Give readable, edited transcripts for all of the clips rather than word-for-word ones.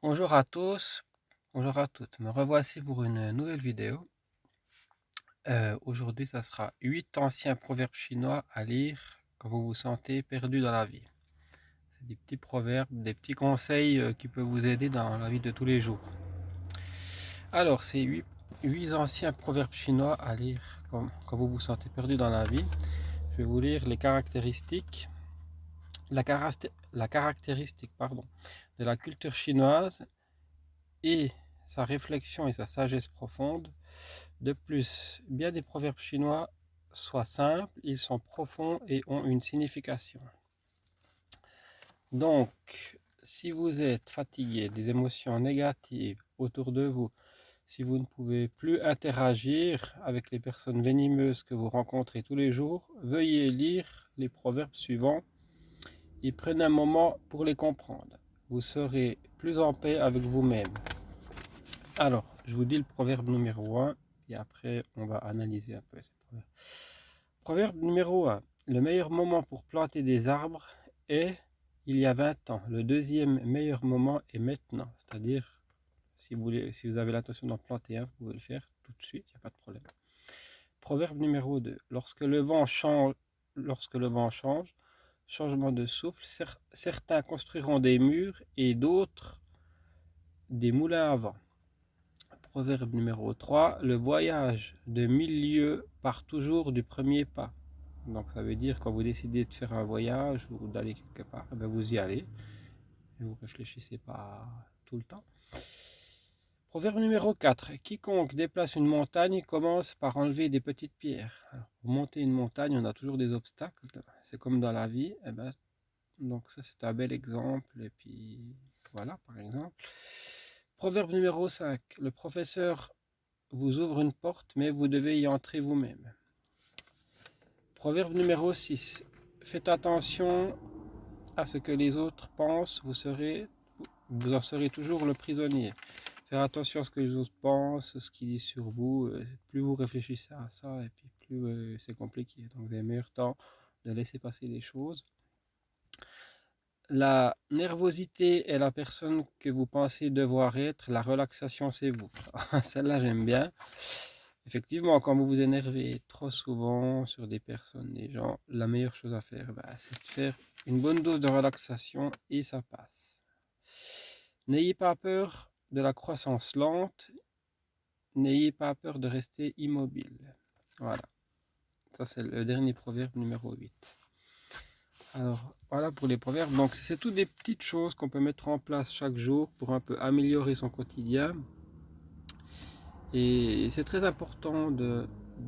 Bonjour à tous, bonjour à toutes. Me revoici pour une nouvelle vidéo. Aujourd'hui, ça sera 8 anciens proverbes chinois à lire quand vous vous sentez perdu dans la vie. C'est des petits proverbes, des petits conseils qui peuvent vous aider dans la vie de tous les jours. Alors, ces 8 anciens proverbes chinois à lire quand vous vous sentez perdu dans la vie. Je vais vous lire les caractéristiques, la caractéristique de la culture chinoise et sa réflexion et sa sagesse profonde. De plus, bien des proverbes chinois soient simples, ils sont profonds et ont une signification. Donc, si vous êtes fatigué des émotions négatives autour de vous, si vous ne pouvez plus interagir avec les personnes venimeuses que vous rencontrez tous les jours, veuillez lire les proverbes suivants et prenez un moment pour les comprendre. Vous serez plus en paix avec vous-même. Alors, je vous dis le proverbe numéro 1 et après on va analyser un peu ces proverbes. Proverbe numéro 1. Le meilleur moment pour planter des arbres est il y a 20 ans. Le deuxième meilleur moment est maintenant. C'est-à-dire, si vous avez l'intention d'en planter un, vous pouvez le faire tout de suite, il n'y a pas de problème. Proverbe numéro 2. Lorsque le vent change, changement de souffle, certains construiront des murs et d'autres des moulins à vent. Proverbe numéro 3. Le voyage de 1000 lieues part toujours du premier pas. Donc ça veut dire quand vous décidez de faire un voyage ou d'aller quelque part, vous y allez et vous ne réfléchissez pas tout le temps. Proverbe numéro 4. Quiconque déplace une montagne commence par enlever des petites pierres. Alors, pour monter une montagne, on a toujours des obstacles. C'est comme dans la vie. Donc ça c'est un bel exemple. Et puis voilà par exemple. Proverbe numéro 5. Le professeur vous ouvre une porte mais vous devez y entrer vous-même. Proverbe numéro 6. Faites attention à ce que les autres pensent, vous en serez toujours le prisonnier. Faire attention à ce que les autres pensent, ce qu'ils disent sur vous. Plus vous réfléchissez à ça, et puis plus c'est compliqué. Donc vous avez meilleur temps de laisser passer les choses. La nervosité est la personne que vous pensez devoir être. La relaxation, c'est vous. Celle-là, j'aime bien. Effectivement, quand vous vous énervez trop souvent sur des personnes, des gens, la meilleure chose à faire, c'est de faire une bonne dose de relaxation et ça passe. N'ayez pas peur de la croissance lente, n'ayez pas peur de rester immobile. Voilà, ça c'est le dernier proverbe numéro 8. Alors voilà pour les proverbes, donc c'est toutes des petites choses qu'on peut mettre en place chaque jour pour un peu améliorer son quotidien. Et c'est très important de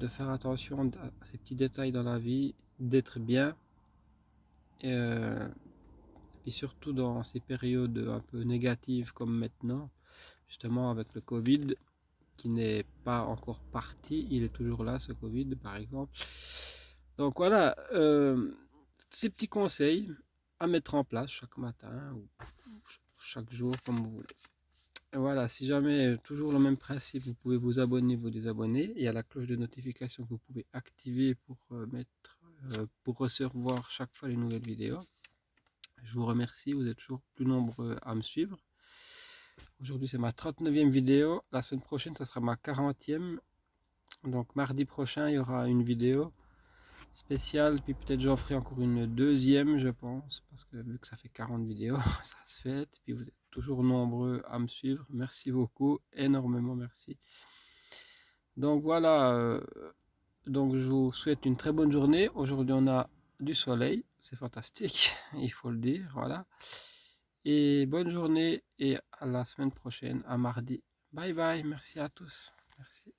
faire attention à ces petits détails dans la vie, d'être bien. Et surtout dans ces périodes un peu négatives comme maintenant, justement avec le Covid qui n'est pas encore parti, il est toujours là ce Covid par exemple. Donc voilà, ces petits conseils à mettre en place chaque matin ou chaque jour comme vous voulez. Et voilà, si jamais toujours le même principe, vous pouvez vous abonner, vous désabonner. Il y a la cloche de notification que vous pouvez activer pour recevoir chaque fois les nouvelles vidéos. Je vous remercie, vous êtes toujours plus nombreux à me suivre. Aujourd'hui c'est ma 39e vidéo, la semaine prochaine ça sera ma 40e. Donc mardi prochain il y aura une vidéo spéciale, puis peut-être j'en ferai encore une deuxième je pense, parce que vu que ça fait 40 vidéos, ça se fait, puis vous êtes toujours nombreux à me suivre, merci beaucoup, énormément merci. Donc voilà, donc je vous souhaite une très bonne journée. Aujourd'hui on a du soleil, c'est fantastique, il faut le dire, voilà. Et bonne journée et à la semaine prochaine, à mardi. Bye bye, merci à tous. Merci.